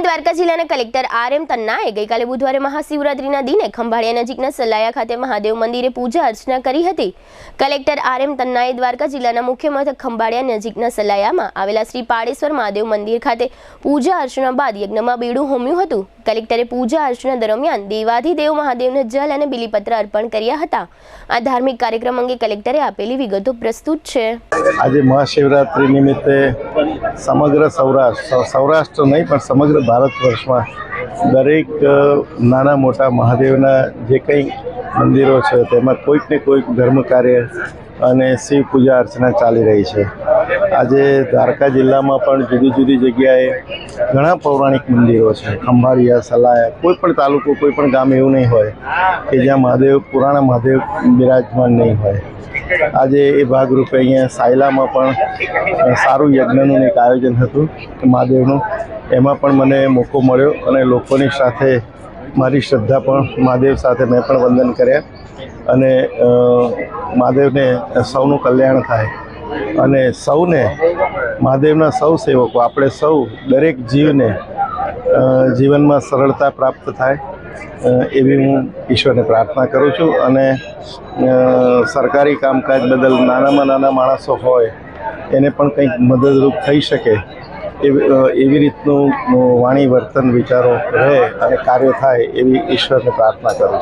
દ્વારકા જિલ્લાના કલેક્ટર આર.એમ. તન્નાએ ગઈકાલે બુધવારે મહાશિવરાત્રીના દિને ખંભાળિયા નજીકના સલાયા ખાતે મહાદેવ મંદિરે પૂજા અર્ચના કરી હતી। કલેક્ટર આર.એમ. તન્નાએ દ્વારકા જિલ્લાના મુખ્ય મથક ખંભાળિયા નજીકના સલાયામાં આવેલા શ્રી પાડેશ્વર મહાદેવ મંદિર ખાતે પૂજા અર્ચના બાદ યજ્ઞમાં બીડું હોમ્યું હતું। કલેક્ટરે પૂજા અર્ચના દરમિયાન દેવાધિદેવ મહાદેવને જલ અને બીલીપત્ર અર્પણ કર્યા હતા। આ ધાર્મિક કાર્યક્રમ અંગે કલેક્ટરે આપેલી વિગતો પ્રસ્તુત છે। આજે મહાશિવરાત્રી નિમિત્તે સમગ્ર સૌરાષ્ટ્ર નહીં પણ સમગ્ર ભારત વર્ષમાં દરેક નાના મોટા મહાદેવના જે કંઈ મંદિરો છે તેમાં કોઈક ને કોઈક ધર્મ કાર્ય અને શિવ પૂજા અર્ચના ચાલી રહી છે। આજે દ્વારકા જિલ્લામાં પણ જુદી જુદી જગ્યાએ ઘણા પૌરાણિક મંદિરો છે। ખંભાળિયા, સલાયા, કોઈ પણ તાલુકો, કોઈ પણ ગામ એવું નહીં હોય કે જ્યાં મહાદેવ, પુરાણા મહાદેવ બિરાજમાન નહીં હોય। આજે એ ભાગરૂપે અહીંયા સાયલામાં પણ સારું યજ્ઞનું એક આયોજન હતું મહાદેવનું। એમાં પણ મને મોકો મળ્યો અને લોકોની સાથે મારી શ્રદ્ધા પણ મહાદેવ સાથે મેં પણ વંદન કર્યા અને મહાદેવને સૌનું કલ્યાણ થાય અને સૌને મહાદેવના સૌ સેવકો આપણે સૌ દરેક જીવને જીવનમાં સરળતા પ્રાપ્ત થાય એવી હું ઈશ્વરને પ્રાર્થના કરું છું। અને સરકારી કામકાજ બદલ નાનામાં નાના માણસો હોય એને પણ કંઈક મદદરૂપ થઈ શકે એવી રીતનું વાણી, વર્તન, વિચારો રહે અને કાર્ય થાય એવી ઈશ્વરને પ્રાર્થના કરું છું।